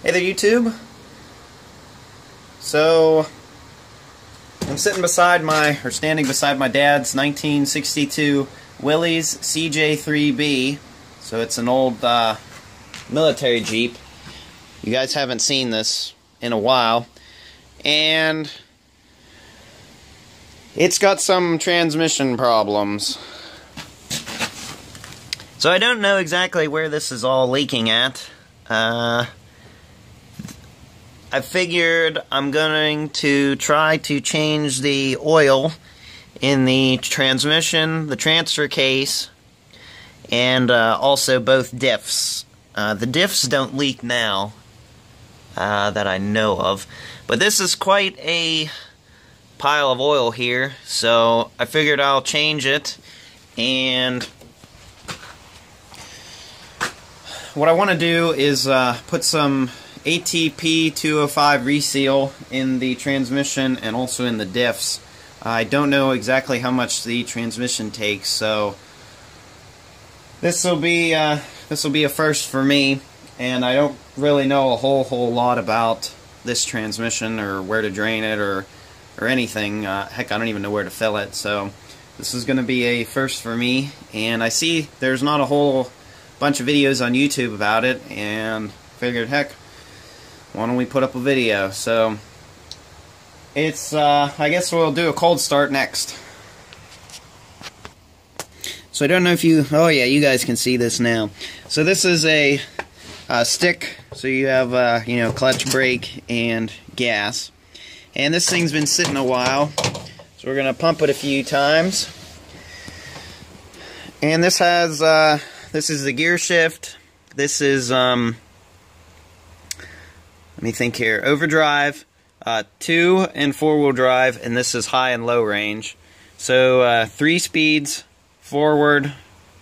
Hey there, YouTube. So I'm standing beside my dad's 1962 Willies CJ3B. So it's an old military Jeep. You guys haven't seen this in a while, and it's got some transmission problems. So I don't know exactly where this is all leaking at. I figured I'm going to try to change the oil in the transmission, the transfer case, and also both diffs. The diffs don't leak now that I know of, but this is quite a pile of oil here, so I figured I'll change it. And what I want to do is put some ATP 205 reseal in the transmission and also in the diffs. I don't know exactly how much the transmission takes, so this will be a first for me, and I don't really know a whole lot about this transmission or where to drain it or anything. Heck, I don't even know where to fill it, so this is going to be a first for me. And I see there's not a whole bunch of videos on YouTube about it, and figured, heck, why don't we put up a video? So it's I guess we'll do a cold start next. So I don't know if you, oh yeah, you guys can see this now. So this is a stick, so you have you know, clutch, brake, and gas. And this thing's been sitting a while, so we're gonna pump it a few times. And this has this is the gear shift. This is let me think here. Overdrive, 2 and 4-wheel drive, and this is high and low range. So 3 speeds forward,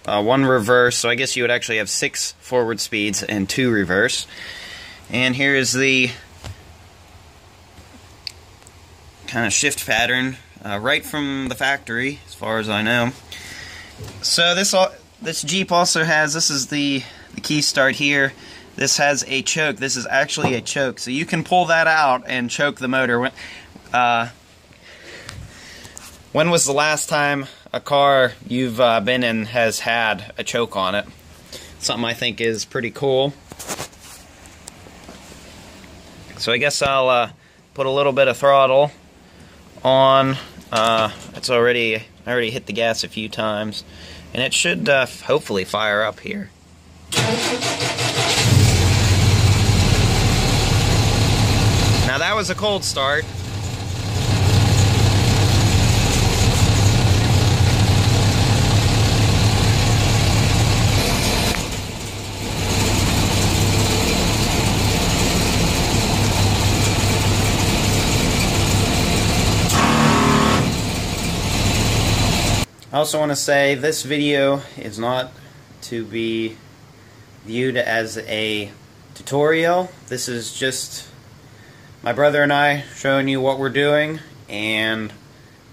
1 reverse. So I guess you would actually have 6 forward speeds and 2 reverse. And here is the kind of shift pattern, right from the factory, as far as I know. So this Jeep also has, this is the key start here. This has a choke. This is actually a choke, so you can pull that out and choke the motor. When was the last time a car you've been in has had a choke on it? Something I think is pretty cool. So I guess I'll put a little bit of throttle on. I already hit the gas a few times, and it should hopefully fire up here. Now that was a cold start. I also want to say this video is not to be viewed as a tutorial. This is just my brother and I showing you what we're doing, and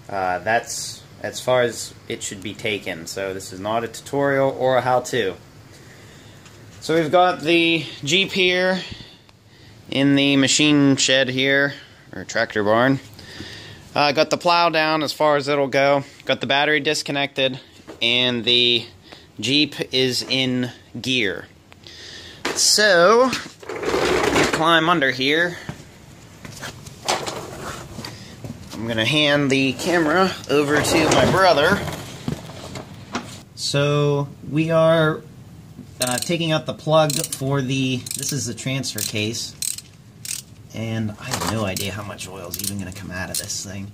that's as far as it should be taken. So this is not a tutorial or a how-to. So we've got the Jeep here in the machine shed here, or tractor barn. Got the plow down as far as it'll go. Got the battery disconnected, and the Jeep is in gear. So climb under here. I'm going to hand the camera over to my brother. So we are taking out the plug for this is the transfer case, and I have no idea how much oil is even going to come out of this thing.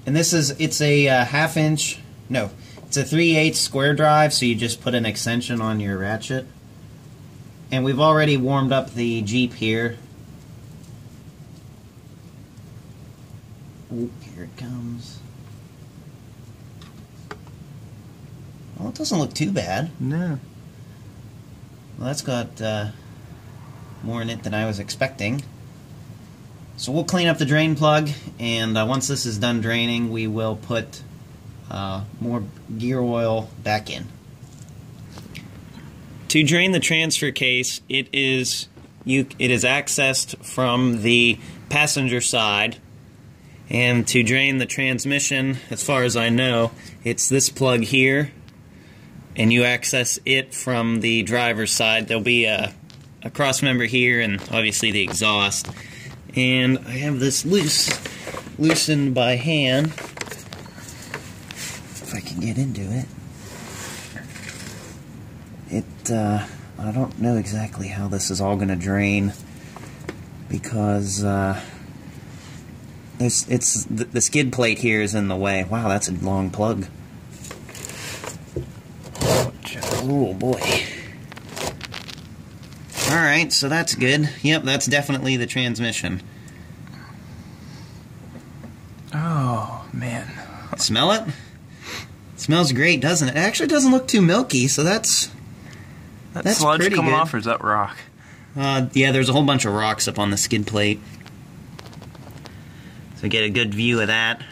And it's a it's a 3/8 square drive, so you just put an extension on your ratchet. And we've already warmed up the Jeep here. Ooh, here it comes. Well, it doesn't look too bad. No. Well, that's got more in it than I was expecting. So we'll clean up the drain plug, and once this is done draining, we will put more gear oil back in. To drain the transfer case, it is it is accessed from the passenger side, and to drain the transmission, as far as I know, it's this plug here, and you access it from the driver's side. There'll be a cross member here, and obviously the exhaust. And I have this loosened by hand, if I can get into it. I don't know exactly how this is all going to drain, because the skid plate here is in the way. Wow, that's a long plug. Oh boy. Alright, so that's good. Yep, that's definitely the transmission. Oh, man. Smell it? It smells great, doesn't it? It actually doesn't look too milky, so that's sludge pretty coming good. off, or is that rock? Yeah, there's a whole bunch of rocks up on the skid plate. So get a good view of that.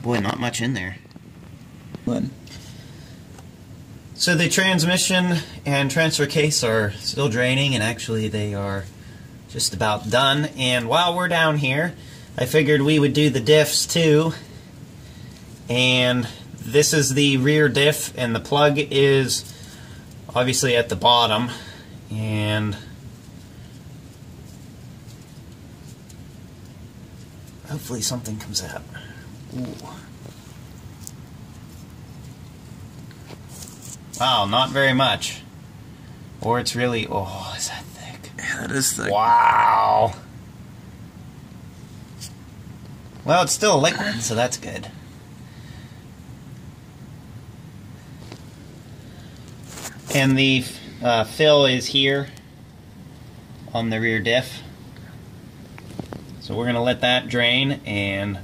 Boy, not much in there. When? So the transmission and transfer case are still draining, and actually they are just about done. And while we're down here, I figured we would do the diffs too. And this is the rear diff, and the plug is obviously at the bottom. And hopefully something comes out. Ooh. Wow, not very much. Or it's really, oh, is that thick? Yeah, that is thick. Wow. Well, it's still liquid, so that's good. And the fill is here on the rear diff. So we're going to let that drain, and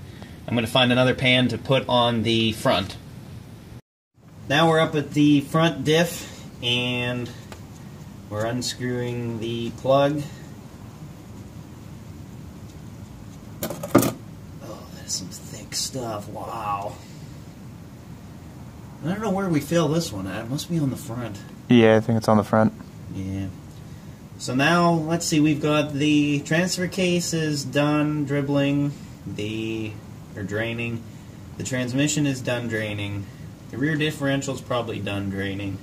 I'm going to find another pan to put on the front. Now we're up at the front diff, and we're unscrewing the plug. Oh, that's some thick stuff. Wow. I don't know where we fill this one at. It must be on the front. Yeah, I think it's on the front. Yeah. So now, let's see, we've got the transfer case is done dribbling, or draining. The transmission is done draining. The rear differential is probably done draining.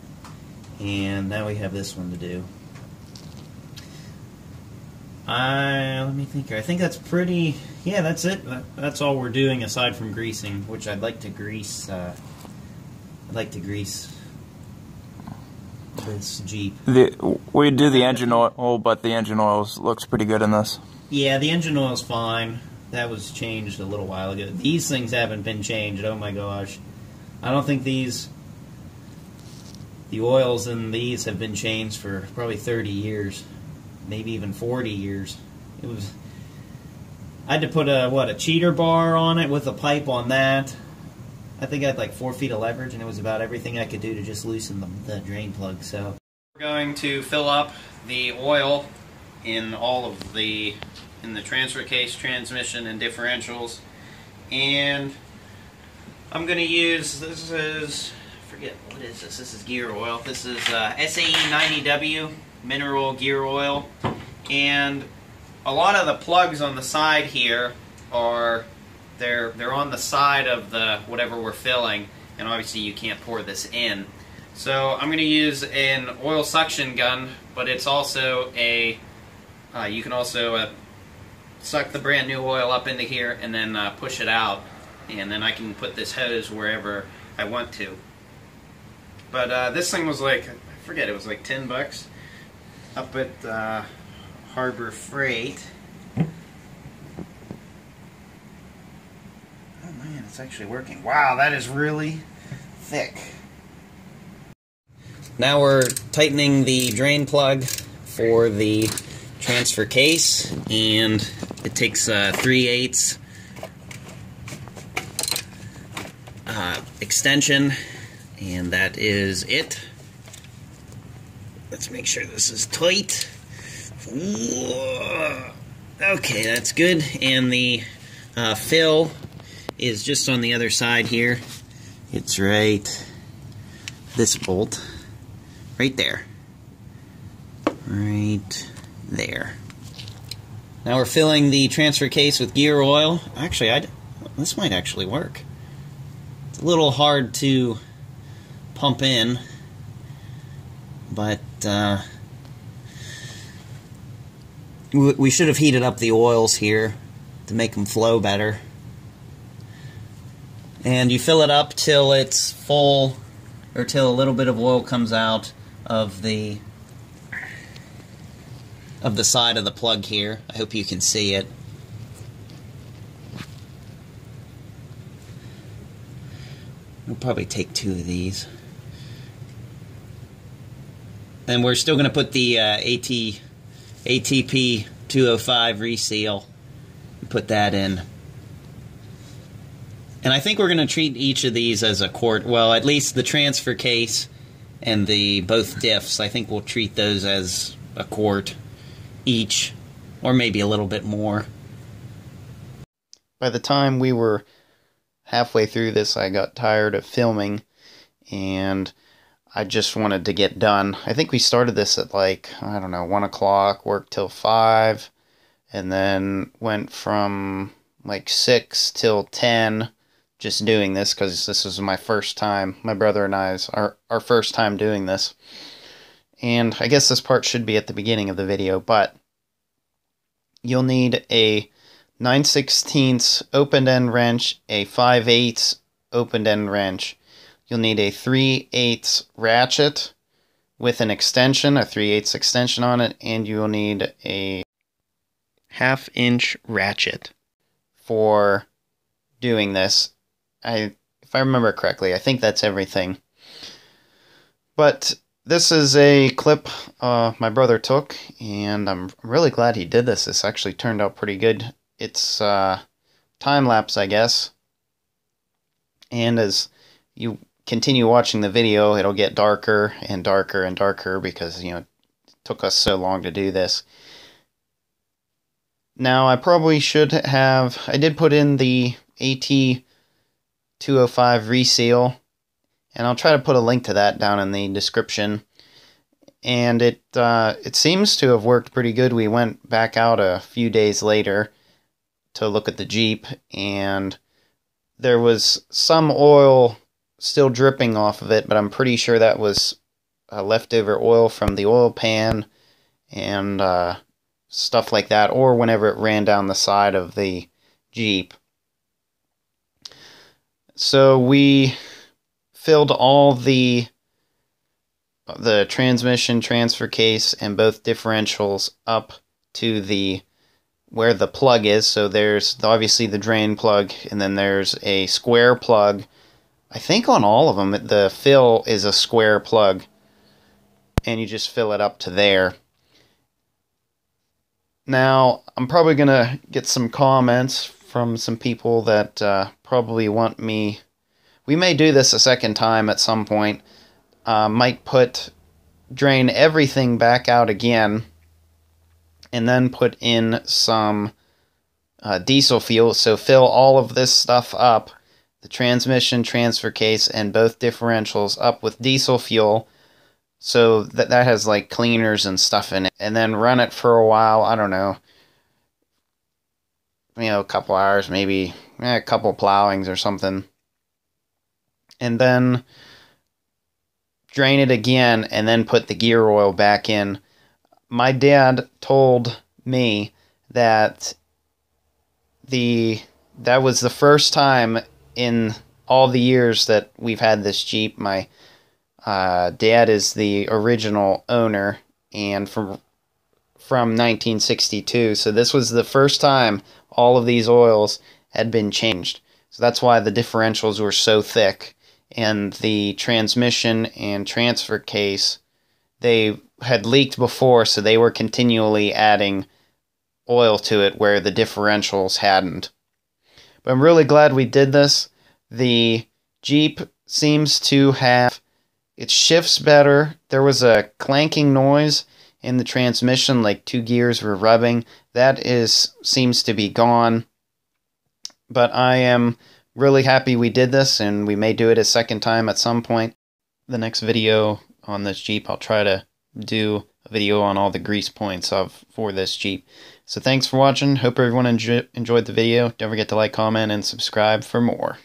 And now we have this one to do. Let me think here. I think that's pretty, yeah, that's it. That's all we're doing aside from greasing, which I'd like to grease, this Jeep. We do the engine oil, but the engine oil looks pretty good in this. Yeah, the engine oil's fine. That was changed a little while ago. These things haven't been changed. Oh my gosh. I don't think the oils in these have been changed for probably 30 years. Maybe even 40 years. I had to put a cheater bar on it with a pipe on that. I think I had like 4 feet of leverage, and it was about everything I could do to just loosen the drain plug. So we're going to fill up the oil in in the transfer case, transmission, and differentials. And I'm going to use, this is, I forget, what is this? This is gear oil. This is SAE 90W mineral gear oil. And a lot of the plugs on the side here are, they're on the side of the whatever we're filling, and obviously you can't pour this in. So I'm going to use an oil suction gun, but it's also a, you can also suck the brand new oil up into here and then push it out, and then I can put this hose wherever I want to. But this thing was like, I forget, it was like 10 bucks up at Harbor Freight. Oh man, it's actually working. Wow, that is really thick. Now we're tightening the drain plug for the transfer case, and it takes 3/8 extension, and that is it. Let's make sure this is tight. Okay, that's good. And the fill is just on the other side here. It's right this bolt. right there. Right there. Now we're filling the transfer case with gear oil. Actually, this might actually work. It's a little hard to pump in, but we should have heated up the oils here to make them flow better. And you fill it up till it's full, or till a little bit of oil comes out of the side of the plug here. I hope you can see it. We'll probably take 2 of these. And we're still going to put the ATP 205 reseal and put that in. And I think we're going to treat each of these as a quart. Well, at least the transfer case and both diffs, I think we'll treat those as a quart each, or maybe a little bit more. By the time we were halfway through this, I got tired of filming, and I just wanted to get done. I think we started this at like, I don't know, 1 o'clock, worked till 5, and then went from like 6 till 10 just doing this, because this was my first time, my brother and I's, our first time doing this. And I guess this part should be at the beginning of the video, but you'll need a 9/16 open-end wrench, a 5/8 open-end wrench. You'll need a 3/8 ratchet with an extension, a 3/8 extension on it, and you will need a 1/2 inch ratchet for doing this. If I remember correctly, I think that's everything. But this is a clip my brother took, and I'm really glad he did this. This actually turned out pretty good. It's time-lapse, I guess. And as you continue watching the video, it'll get darker and darker and darker because, you know, it took us so long to do this. Now, I probably should have... I did put in the AT205 reseal, and I'll try to put a link to that down in the description. And it seems to have worked pretty good. We went back out a few days later to look at the Jeep, and there was some oil still dripping off of it, but I'm pretty sure that was leftover oil from the oil pan and stuff like that, or whenever it ran down the side of the Jeep. So we filled all the transmission, transfer case, and both differentials up to where the plug is. So there's obviously the drain plug, and then there's a square plug. I think on all of them, the fill is a square plug, and you just fill it up to there. Now, I'm probably going to get some comments from some people that probably want me... We may do this a second time at some point. Might drain everything back out again, and then put in some diesel fuel. So fill all of this stuff up, the transmission, transfer case, and both differentials up with diesel fuel, so that has like cleaners and stuff in it, and then run it for a while. I don't know, a couple hours, maybe a couple plowings or something, and then drain it again, and then put the gear oil back in. My dad told me that that was the first time in all the years that we've had this Jeep. My dad is the original owner, and from 1962, so this was the first time all of these oils had been changed. So that's why the differentials were so thick, and the transmission and transfer case, they had leaked before, so they were continually adding oil to it where the differentials hadn't. But I'm really glad we did this. The Jeep seems to have... It shifts better. There was a clanking noise in the transmission, like 2 gears were rubbing. That seems to be gone. But I am really happy we did this, and we may do it a second time at some point. The next video on this Jeep. I'll try to do a video on all the grease points for this Jeep. So thanks for watching. Hope everyone enjoyed the video. Don't forget to like, comment, and subscribe for more.